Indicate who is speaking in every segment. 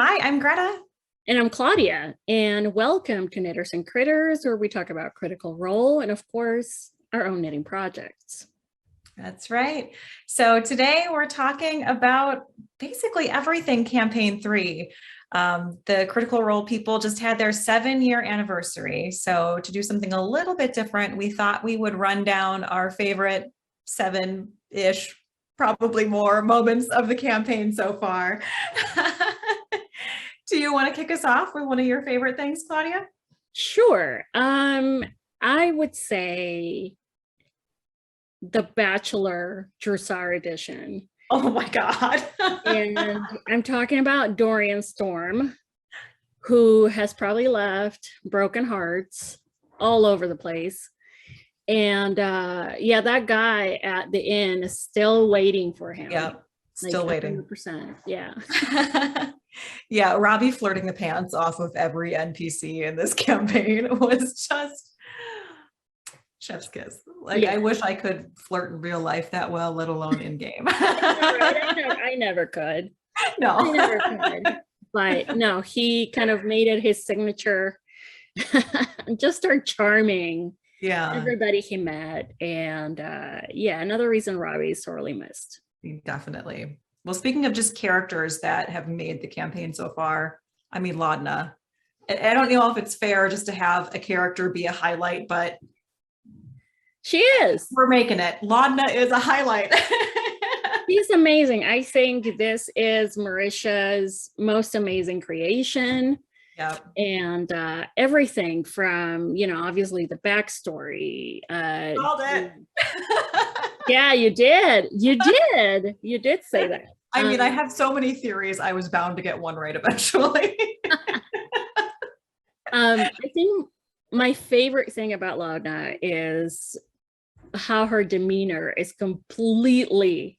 Speaker 1: Hi, I'm Greta.
Speaker 2: And I'm Claudia, and welcome to Knitters and Critters, where we talk about Critical Role and, of course, our own knitting projects.
Speaker 1: That's right. So today we're talking about basically everything Campaign 3. The Critical Role people just had their 7-year anniversary. So to do something a little bit different, we thought we would run down our favorite 7-ish, probably more moments of the campaign so far. Do you want to kick us off with one of your favorite things, Claudia?
Speaker 2: Sure. I would say the Bachelor Jrusar edition.
Speaker 1: Oh my God.
Speaker 2: And I'm talking about Dorian Storm, who has probably left broken hearts all over the place. And yeah, that guy at the inn is still waiting for him.
Speaker 1: Yeah, still
Speaker 2: like
Speaker 1: waiting.
Speaker 2: 100%. Yeah.
Speaker 1: Yeah, Robbie flirting the pants off of every NPC in this campaign was just chef's kiss. Like,
Speaker 2: Yeah.
Speaker 1: I wish I could flirt in real life that well, let alone in game.
Speaker 2: I never could.
Speaker 1: No.
Speaker 2: I never could. But no, he kind of made it his signature. Just start charming everybody he met. And yeah, another reason Robbie is sorely missed.
Speaker 1: Definitely. Well, speaking of just characters that have made the campaign so far, I mean, Laudna. I don't know if it's fair just to have a character be a highlight, but
Speaker 2: she is.
Speaker 1: We're making it. Laudna is a highlight.
Speaker 2: She's amazing. I think this is Marisha's most amazing creation.
Speaker 1: Yeah.
Speaker 2: And everything from, obviously the backstory.
Speaker 1: Called it.
Speaker 2: Yeah, you did. You did say that.
Speaker 1: I mean, I have so many theories. I was bound to get one right eventually.
Speaker 2: I think my favorite thing about Laudna is how her demeanor is completely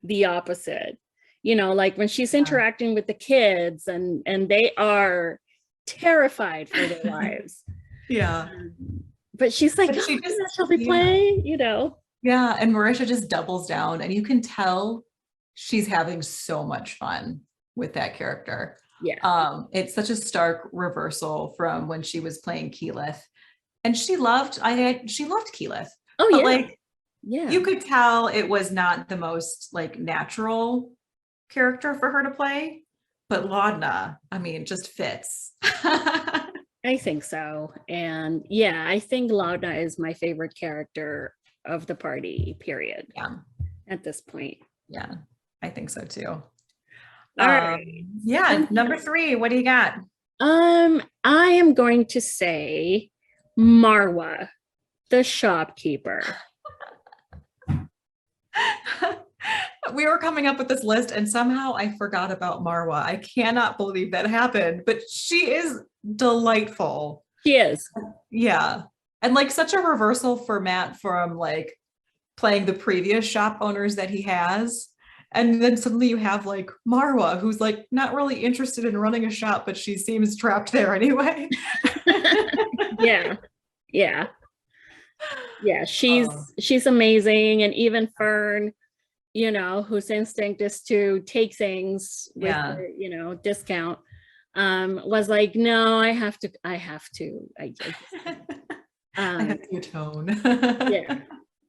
Speaker 2: the opposite. Like when she's interacting with the kids and they are terrified for their lives.
Speaker 1: Yeah.
Speaker 2: But she's like,
Speaker 1: she just,
Speaker 2: shall we play?
Speaker 1: Yeah, and Marisha just doubles down, and you can tell she's having so much fun with that character.
Speaker 2: Yeah.
Speaker 1: It's such a stark reversal from when she was playing Keyleth, and she loved Keyleth.
Speaker 2: Oh,
Speaker 1: but
Speaker 2: yeah.
Speaker 1: Like,
Speaker 2: yeah,
Speaker 1: you could tell it was not the most like natural character for her to play. But Laudna, I mean, just fits.
Speaker 2: I think so. And yeah, I think Laudna is my favorite character of the party, period.
Speaker 1: Yeah.
Speaker 2: At this point.
Speaker 1: Yeah, I think so too.
Speaker 2: All right.
Speaker 1: Yeah, number 3, what do you got?
Speaker 2: I am going to say Marwa, the shopkeeper.
Speaker 1: We were coming up with this list and somehow I forgot about Marwa. I cannot believe that happened, but she is delightful.
Speaker 2: She is.
Speaker 1: Yeah. And like such a reversal for Matt from like playing the previous shop owners that he has. And then suddenly you have like Marwa, who's like not really interested in running a shop, but she seems trapped there anyway.
Speaker 2: Yeah. Yeah. Yeah. She's amazing. And even Fern, whose instinct is to take things with the, discount, was like, no, I have to. I just,
Speaker 1: I have to atone.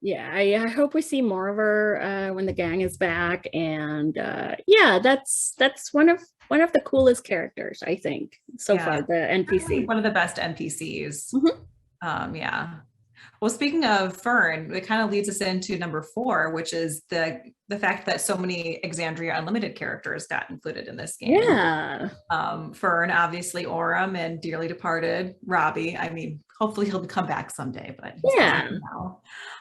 Speaker 2: Yeah. I hope we see more of her when the gang is back. And yeah, that's one of the coolest characters, I think, so far, the NPC.
Speaker 1: One of the best NPCs. Yeah. Well, speaking of Fern, it kind of leads us into number 4, which is the fact that so many Exandria Unlimited characters got included in this game.
Speaker 2: Yeah.
Speaker 1: Fern, obviously, Orem and Dearly Departed Robbie. I mean, hopefully he'll come back someday, but
Speaker 2: yeah.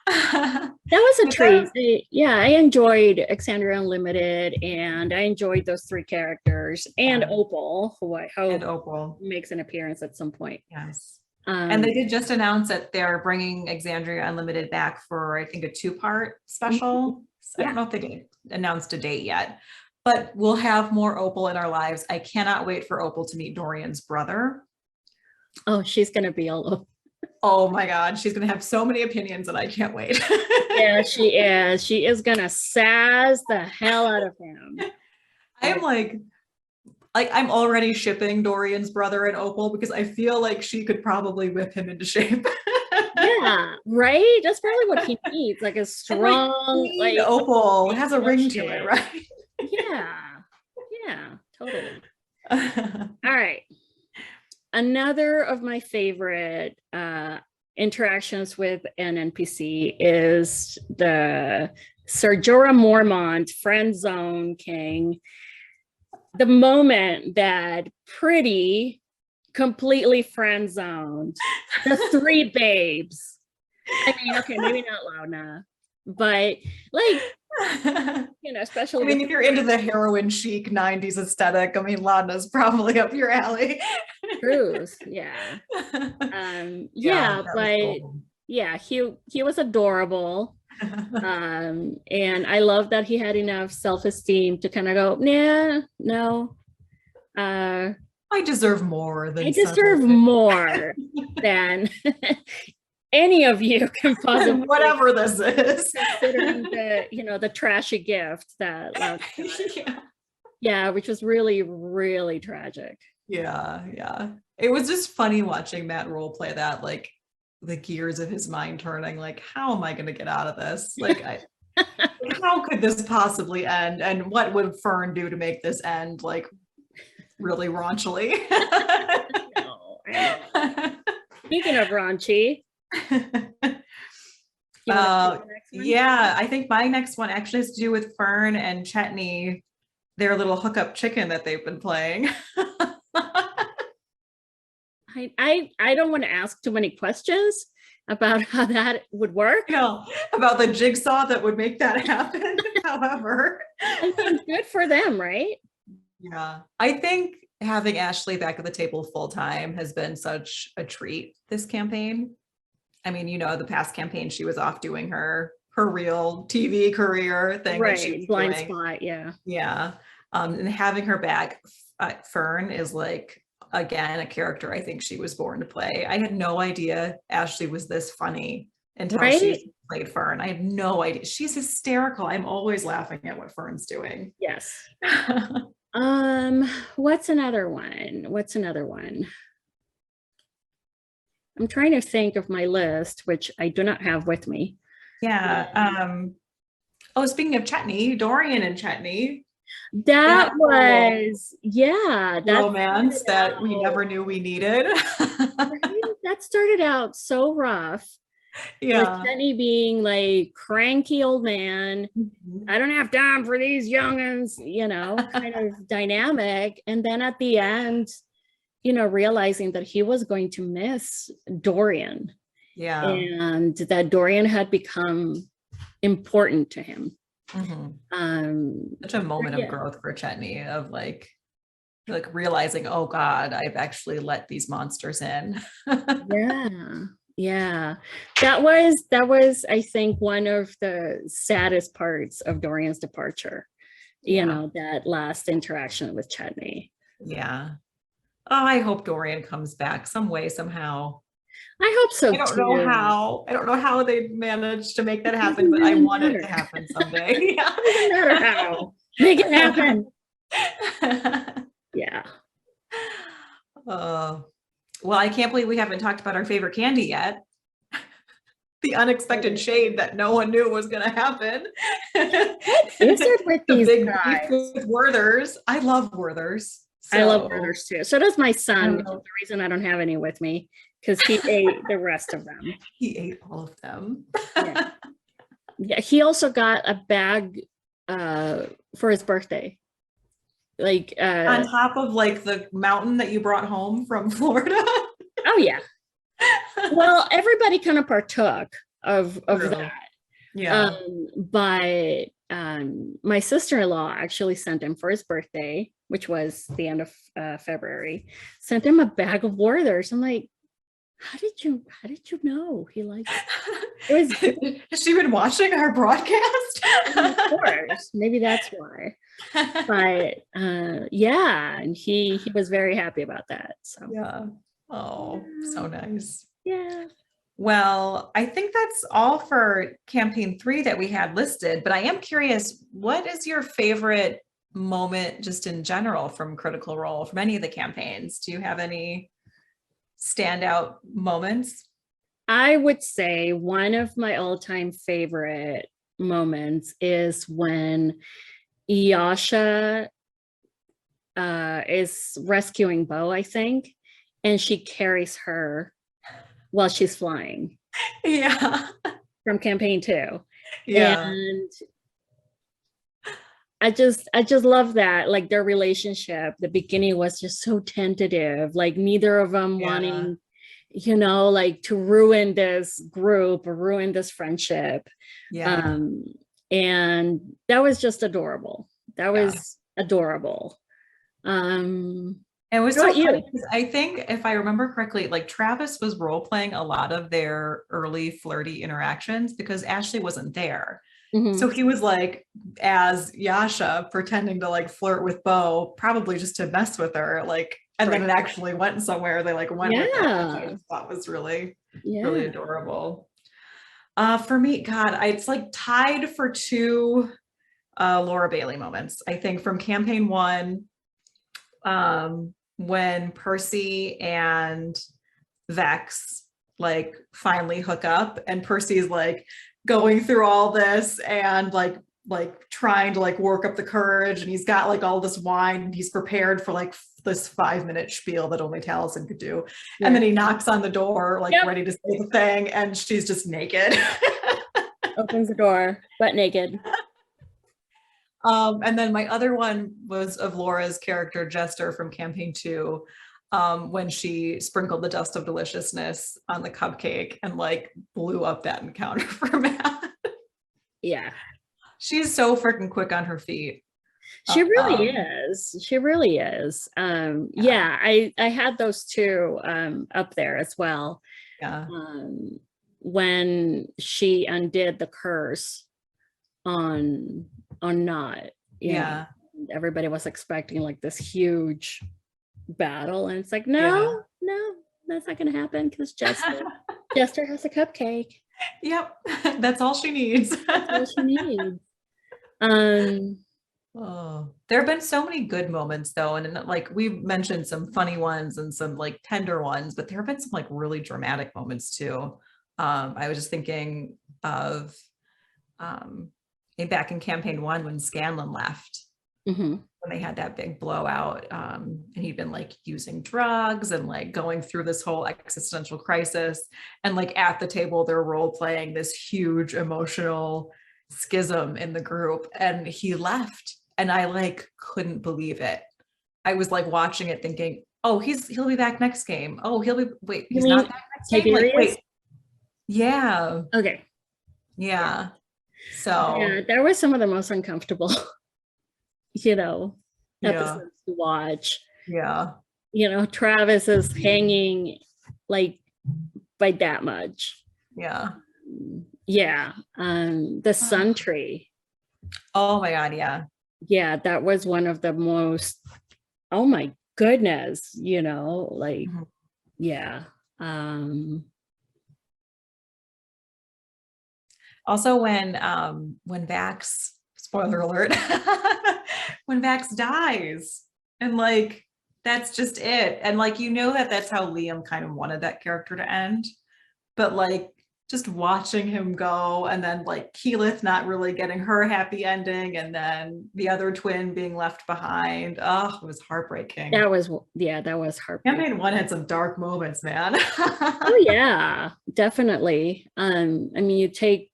Speaker 2: That was a treat. Yeah, I enjoyed Exandria Unlimited, and I enjoyed those 3 characters, and Opal, who I hope makes an appearance at some point.
Speaker 1: Yes. And they did just announce that they're bringing Exandria Unlimited back for, I think, a 2-part special. So I don't know if they announced a date yet, but we'll have more Opal in our lives. I cannot wait for Opal to meet Dorian's brother.
Speaker 2: Oh, she's going to be all over.
Speaker 1: Oh my God, she's going to have so many opinions and I can't wait.
Speaker 2: Yeah, she is. She is going to sazz the hell out of him.
Speaker 1: I am like, like I'm already shipping Dorian's brother and Opal because I feel like she could probably whip him into shape.
Speaker 2: Yeah, right. That's probably what he needs, like a
Speaker 1: And
Speaker 2: strong,
Speaker 1: like Opal has a ring to it, right?
Speaker 2: Yeah, yeah, totally. All right. Another of my favorite interactions with an NPC is the Sir Jorah Mormont friend zone king. The moment that Pretty completely friend zoned the three babes. I mean, okay, maybe not Laudna, but like, especially.
Speaker 1: I mean, if you're into the heroin chic 90s aesthetic, I mean, Laudna's probably up your alley.
Speaker 2: Truth, yeah. Yeah, but cool. Yeah, he was adorable. And I love that he had enough self-esteem to kind of go, nah, no.
Speaker 1: I deserve more than
Speaker 2: any of you can possibly,
Speaker 1: whatever this is,
Speaker 2: considering the trashy gift that yeah, which was really, really tragic.
Speaker 1: Yeah. It was just funny watching Matt role play that, like the gears of his mind turning, like, how am I going to get out of this? Like, how could this possibly end? And what would Fern do to make this end, like, really raunchily?
Speaker 2: Speaking of raunchy.
Speaker 1: Yeah, I think my next one actually has to do with Fern and Chetney, their little hookup chicken that they've been playing.
Speaker 2: I don't want to ask too many questions about how that would work.
Speaker 1: No, about the jigsaw that would make that happen. However,
Speaker 2: I mean, good for them, right?
Speaker 1: Yeah, I think having Ashley back at the table full time has been such a treat this campaign. I mean, the past campaign she was off doing her real TV career thing,
Speaker 2: right?
Speaker 1: That she was
Speaker 2: blind
Speaker 1: doing.
Speaker 2: spot,
Speaker 1: yeah. And having her back, Fern is like, again, a character I think she was born to play. I had no idea Ashley was this funny until she played Fern. I had no idea. She's hysterical. I'm always laughing at what Fern's doing.
Speaker 2: Yes. What's another one? I'm trying to think of my list, which I do not have with me.
Speaker 1: Yeah. Speaking of Chetney, Dorian and Chetney.
Speaker 2: That was,
Speaker 1: romance that we never knew we needed.
Speaker 2: That started out so rough.
Speaker 1: Yeah.
Speaker 2: With Chetney being like cranky old man. Mm-hmm. I don't have time for these youngins, kind of dynamic. And then at the end, realizing that he was going to miss Dorian.
Speaker 1: Yeah.
Speaker 2: And that Dorian had become important to him.
Speaker 1: Mm-hmm. Such a moment of growth for Chetney, of like realizing, oh God, I've actually let these monsters in.
Speaker 2: Yeah. That was, I think, one of the saddest parts of Dorian's departure, that last interaction with Chetney.
Speaker 1: Yeah. Oh, I hope Dorian comes back some way, somehow.
Speaker 2: I hope so.
Speaker 1: I don't know how they managed to make that happen, but I want it to happen someday. Yeah.
Speaker 2: Doesn't matter how. Make it happen. Yeah.
Speaker 1: Well, I can't believe we haven't talked about our favorite candy yet. The unexpected shade that no one knew was going to happen.
Speaker 2: Is it with these big guys?
Speaker 1: With Werthers. I love Werthers.
Speaker 2: I love Werthers too. So does my son, which is the reason I don't have any with me, because he ate the rest of them.
Speaker 1: He ate all of them.
Speaker 2: Yeah. He also got a bag for his birthday. Like
Speaker 1: on top of like the mountain that you brought home from Florida.
Speaker 2: Oh yeah. Well, everybody kind of partook of that.
Speaker 1: Yeah.
Speaker 2: But my sister-in-law actually sent him for his birthday, which was the end of February, sent him a bag of Werthers. I'm like, how did you know he liked it?
Speaker 1: Has she been watching our broadcast?
Speaker 2: Of course, maybe that's why. But and he was very happy about that. So
Speaker 1: yeah. Oh, so nice.
Speaker 2: Yeah.
Speaker 1: Well, I think that's all for campaign 3 that we had listed, but I am curious, what is your favorite moment just in general from Critical Role, from any of the campaigns? Do you have any standout moments?
Speaker 2: I would say one of my all-time favorite moments is when Yasha is rescuing Bo, I think, and she carries her while she's flying.
Speaker 1: Yeah.
Speaker 2: From campaign 2.
Speaker 1: Yeah.
Speaker 2: And I just love that, like their relationship. The beginning was just so tentative, like neither of them wanting, like to ruin this group or ruin this friendship.
Speaker 1: Yeah.
Speaker 2: And that was just adorable. That was adorable.
Speaker 1: It was so funny because I think if I remember correctly, like Travis was role playing a lot of their early flirty interactions because Ashley wasn't there. So he was like, as Yasha, pretending to like flirt with Bo, probably just to mess with her, like, and then it actually went somewhere. They like went with it, which I just thought was really, really adorable. For me, God, it's like tied for 2 Laura Bailey moments. I think from campaign 1, when Percy and Vex like finally hook up, and Percy's like going through all this and like trying to like work up the courage, and he's got like all this wine and he's prepared for like this 5-minute spiel that only Taliesin could do. And then he knocks on the door like ready to say the thing, and she's just naked.
Speaker 2: Opens the door, butt naked.
Speaker 1: And then my other one was of Laura's character Jester from campaign 2, when she sprinkled the dust of deliciousness on the cupcake and like blew up that encounter for Matt.
Speaker 2: Yeah.
Speaker 1: She's so freaking quick on her feet.
Speaker 2: She really is. She really is. Yeah, I had those 2 up there as well.
Speaker 1: Yeah.
Speaker 2: When she undid the curse on Not.
Speaker 1: Yeah.
Speaker 2: Everybody was expecting like this huge battle, and it's like, no, that's not gonna happen because Jester has a cupcake.
Speaker 1: Yep. That's all she needs.
Speaker 2: That's all she needs.
Speaker 1: There have been so many good moments though, and like we've mentioned some funny ones and some like tender ones, but there have been some like really dramatic moments too. I was just thinking of back in campaign 1 when Scanlan left, when they had that big blowout, and he'd been like using drugs and like going through this whole existential crisis, and like at the table they're role playing this huge emotional schism in the group, and he left, and I like couldn't believe it. I was like watching it thinking, oh, he'll be back next game. Oh, he's not back next game. Like, wait. Yeah.
Speaker 2: Okay.
Speaker 1: Yeah. So
Speaker 2: yeah, that was some of the most uncomfortable, episodes to watch.
Speaker 1: Yeah.
Speaker 2: Travis is hanging like by that much.
Speaker 1: Yeah.
Speaker 2: Yeah. The sun tree.
Speaker 1: Oh my God. Yeah.
Speaker 2: Yeah, that was one of the most, oh my goodness, like, yeah.
Speaker 1: Also when Vax, spoiler alert, when Vax dies, and like that's just it, and like that's how Liam kind of wanted that character to end, but like just watching him go, and then like Keyleth not really getting her happy ending, and then the other twin being left behind. Oh, it was heartbreaking.
Speaker 2: That was heartbreaking.
Speaker 1: Campaign 1 had some dark moments, man.
Speaker 2: Oh yeah, definitely. I mean, you take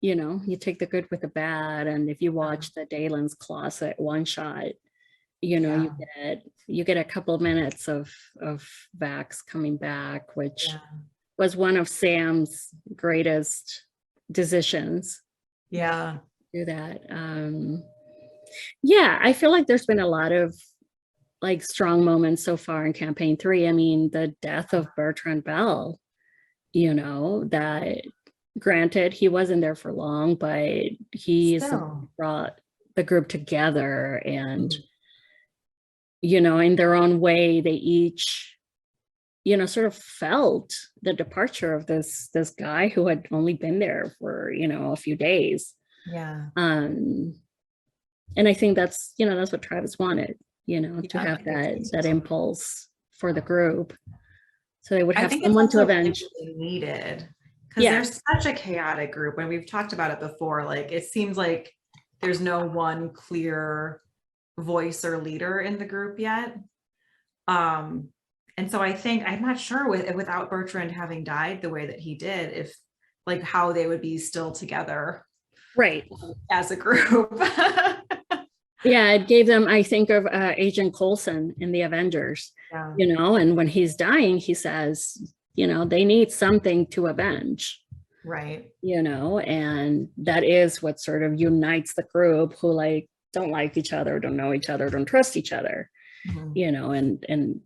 Speaker 2: the good with the bad, and if you watch the Dalen's Closet one shot, you get a couple of minutes of Vax coming back, which was one of Sam's greatest decisions.
Speaker 1: Yeah.
Speaker 2: Do that. Yeah, I feel like there's been a lot of like strong moments so far in campaign 3. I mean, the death of Bertrand Bell, that granted he wasn't there for long, but he's brought the group together, and in their own way they each sort of felt the departure of this guy who had only been there for a few days.
Speaker 1: Yeah.
Speaker 2: And I think that's, that's what Travis wanted, to
Speaker 1: Yeah,
Speaker 2: have
Speaker 1: I think so
Speaker 2: that
Speaker 1: too.
Speaker 2: impulse for the group. So they would
Speaker 1: I
Speaker 2: have
Speaker 1: think it's
Speaker 2: someone to
Speaker 1: also really,
Speaker 2: avenge.
Speaker 1: really needed because
Speaker 2: Yeah,
Speaker 1: there's such a chaotic group, and we've talked about it before. Like it seems like there's no one clear voice or leader in the group yet. Um, and so I think I'm not sure without Bertrand having died the way that he did, if like how they would be still together
Speaker 2: right.
Speaker 1: as a group.
Speaker 2: Yeah, it gave them, I think of Agent Coulson in the Avengers,
Speaker 1: Yeah.
Speaker 2: and when he's dying, he says, they need something to avenge,
Speaker 1: Right.
Speaker 2: and that is what sort of unites the group who like don't like each other, don't know each other, don't trust each other,
Speaker 1: Mhm.
Speaker 2: and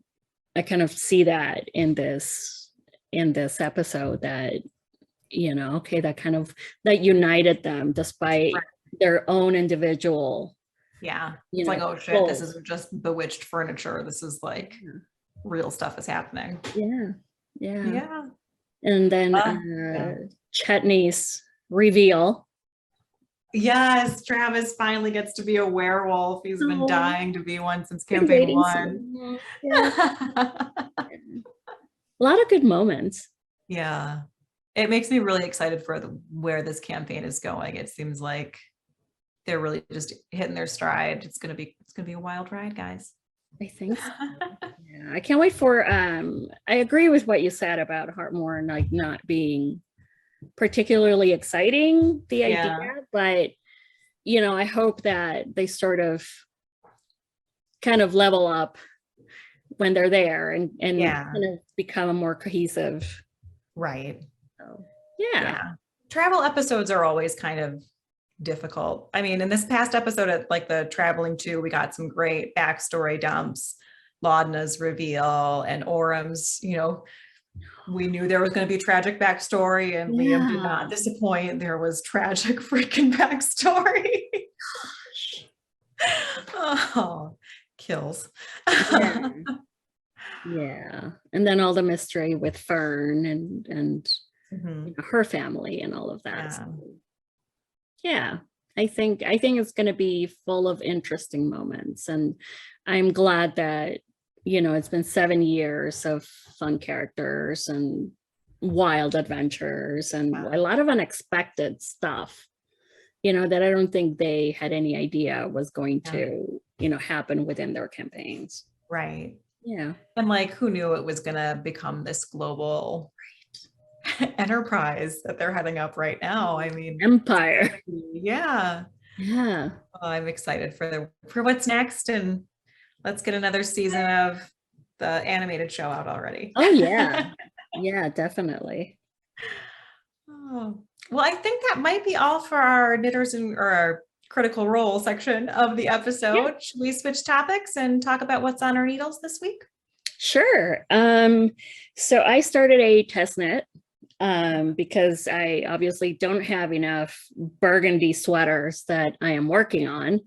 Speaker 2: I kind of see that in this episode that, okay, that united them despite
Speaker 1: Right.
Speaker 2: their own individual,
Speaker 1: Yeah. It's like, oh shit, this
Speaker 2: goals.
Speaker 1: isn't just bewitched furniture. This is like real stuff is happening.
Speaker 2: Yeah. Yeah.
Speaker 1: Yeah.
Speaker 2: And then
Speaker 1: Yeah.
Speaker 2: Chetney's reveal.
Speaker 1: Yes, Travis finally gets to be a werewolf. He's been
Speaker 2: Oh,
Speaker 1: dying to be one since
Speaker 2: been
Speaker 1: campaign
Speaker 2: waiting so
Speaker 1: one.
Speaker 2: long. Yeah. A lot of good moments.
Speaker 1: Yeah. It makes me really excited for where this campaign is going. It seems like they're really just hitting their stride. It's gonna be a wild ride, guys.
Speaker 2: I think so. Yeah. I can't wait for I agree with what you said about Heartmore like not being particularly exciting, the idea,
Speaker 1: Yeah.
Speaker 2: but I hope that they sort of kind of level up when they're there and
Speaker 1: Yeah.
Speaker 2: kind of become a more cohesive.
Speaker 1: Right.
Speaker 2: So, yeah.
Speaker 1: Yeah. Travel episodes are always kind of difficult. I mean, in this past episode at like the traveling to, we got some great backstory dumps, Laudna's reveal and Orem's, we knew there was going to be tragic backstory and Liam did not
Speaker 2: Yeah.
Speaker 1: disappoint. There was tragic freaking backstory. Oh, kills.
Speaker 2: Yeah. Yeah. And then all the mystery with Fern and
Speaker 1: Mhm.
Speaker 2: her family and all of that.
Speaker 1: Yeah.
Speaker 2: So, yeah. I think it's going to be full of interesting moments, and I'm glad that it's been 7 years of fun characters and wild adventures and a lot of unexpected stuff, that I don't think they had any idea was going to happen within their campaigns.
Speaker 1: Right.
Speaker 2: Yeah.
Speaker 1: And like, who knew it was going to become this global enterprise that they're heading up right now? I mean,
Speaker 2: Empire.
Speaker 1: yeah.
Speaker 2: Yeah.
Speaker 1: Oh, I'm excited for what's next, and let's get another season of the animated show out already.
Speaker 2: Oh yeah. Yeah, definitely.
Speaker 1: Oh, well, I think that might be all for our knitters or our critical role section of the
Speaker 2: Yeah.
Speaker 1: episode. Should we switch topics and talk about what's on our needles this week?
Speaker 2: Sure. So I started a test knit because I obviously don't have enough burgundy sweaters that I am working on.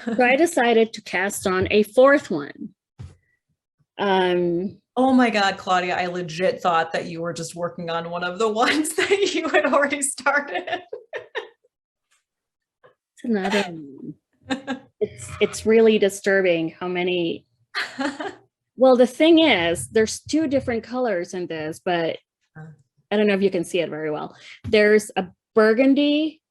Speaker 2: So I decided to cast on a fourth one.
Speaker 1: Oh my God, Claudia, I legit thought that you were just working on one of the ones that you had already started.
Speaker 2: It's another one. It's really disturbing how many. Well, the thing is, there's two different colors in this, but I don't know if you can see it very well. There's a burgundy,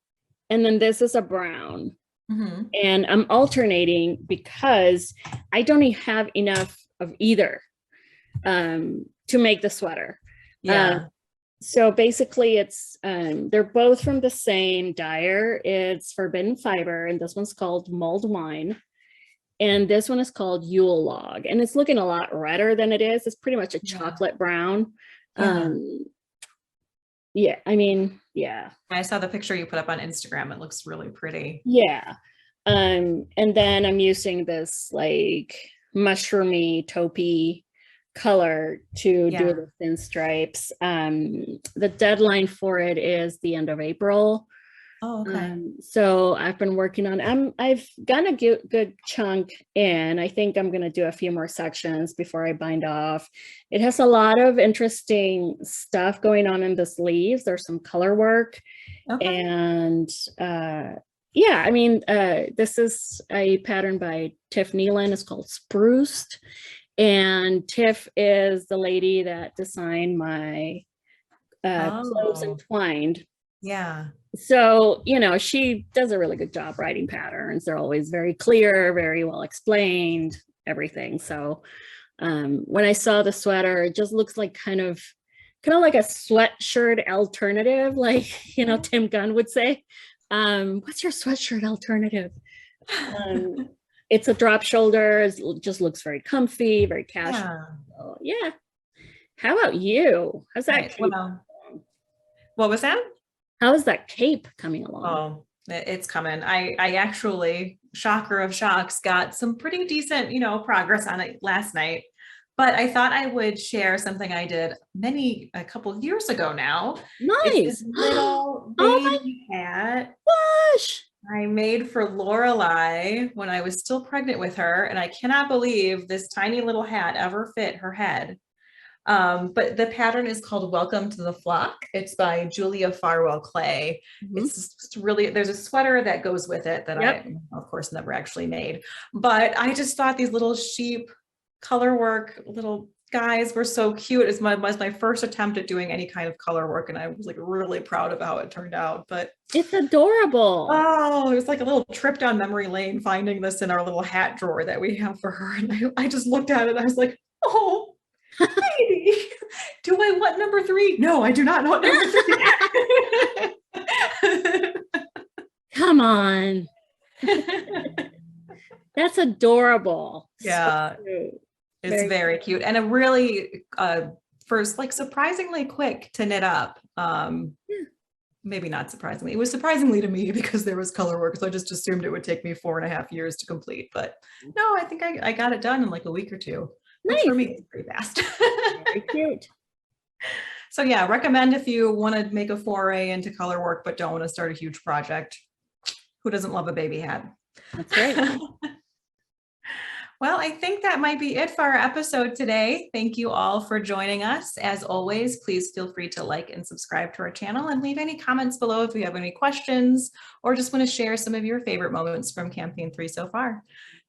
Speaker 2: and then this is a brown.
Speaker 1: Mm-hmm.
Speaker 2: And I'm alternating because I don't have enough of either to make the sweater.
Speaker 1: Yeah.
Speaker 2: So basically it's they're both from the same dyer. It's Forbidden Fiber, and this one's called Mulled Wine, and this one is called Yule Log, and it's looking a lot redder than it is. It's pretty much a chocolate brown. Yeah, I mean, yeah.
Speaker 1: I saw the picture you put up on Instagram. It looks really pretty.
Speaker 2: Yeah. And then I'm using this like mushroomy taupey color to do the thin stripes. The deadline for it is the end of April.
Speaker 1: Oh, okay.
Speaker 2: So I've been working on, I've gotten a good chunk in. I think I'm going to do a few more sections before I bind off. It has a lot of interesting stuff going on in the sleeves. There's some color work, and yeah, I mean, this is a pattern by Tiff Nealon. It's called Spruced. And Tiff is the lady that designed my Cloves
Speaker 1: Oh,
Speaker 2: Entwined.
Speaker 1: yeah.
Speaker 2: So, you know, she does a really good job writing patterns. They're always very clear, very well explained, everything. So when I saw the sweater, it just looks like kind of like a sweatshirt alternative, like, you know, Tim Gunn would say. What's your sweatshirt alternative? It's a drop shoulder. It just looks very comfy, very casual.
Speaker 1: Yeah.
Speaker 2: So, yeah. How about you? How's that
Speaker 1: Right.
Speaker 2: cape?
Speaker 1: Well, what was that?
Speaker 2: How is that cape coming along?
Speaker 1: Oh, it's coming. I actually, shocker of shocks, got some pretty decent, progress on it last night. But I thought I would share something I did a couple of years ago now. It's
Speaker 2: Nice.
Speaker 1: this little
Speaker 2: Oh my
Speaker 1: baby hat
Speaker 2: gosh.
Speaker 1: I made for Lorelai when I was still pregnant with her. And I cannot believe this tiny little hat ever fit her head. But the pattern is called Welcome to the Flock. It's by Julia Farwell Clay. It's just really, there's a sweater that goes with it that I, of course, never actually made. But I just thought these little sheep color work little guys were so cute. It was my first attempt at doing any kind of color work. And I was like really proud of how it turned out. But
Speaker 2: it's adorable.
Speaker 1: Oh, it was like a little trip down memory lane finding this in our little hat drawer that we have for her. And I just looked at it and I was like, oh, baby, do I want number 3? No, I do not want number 3.
Speaker 2: Come on. That's adorable.
Speaker 1: Yeah,
Speaker 2: so
Speaker 1: it's very cute. And a really, first, like surprisingly quick to knit up. Maybe not surprisingly. It was surprisingly to me because there was color work. So I just assumed it would take me 4.5 years to complete. But no, I think I got it done in like a week or 2. Which for me is pretty fast.
Speaker 2: Very cute.
Speaker 1: So yeah, recommend if you want to make a foray into color work, but don't want to start a huge project. Who doesn't love a baby hat?
Speaker 2: That's right.
Speaker 1: Well, I think that might be it for our episode today. Thank you all for joining us. As always, please feel free to like and subscribe to our channel and leave any comments below if you have any questions or just want to share some of your favorite moments from campaign 3 so far.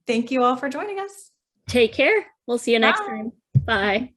Speaker 1: Thank you all for joining us.
Speaker 2: Take care. We'll see you next
Speaker 1: Bye.
Speaker 2: time. Bye.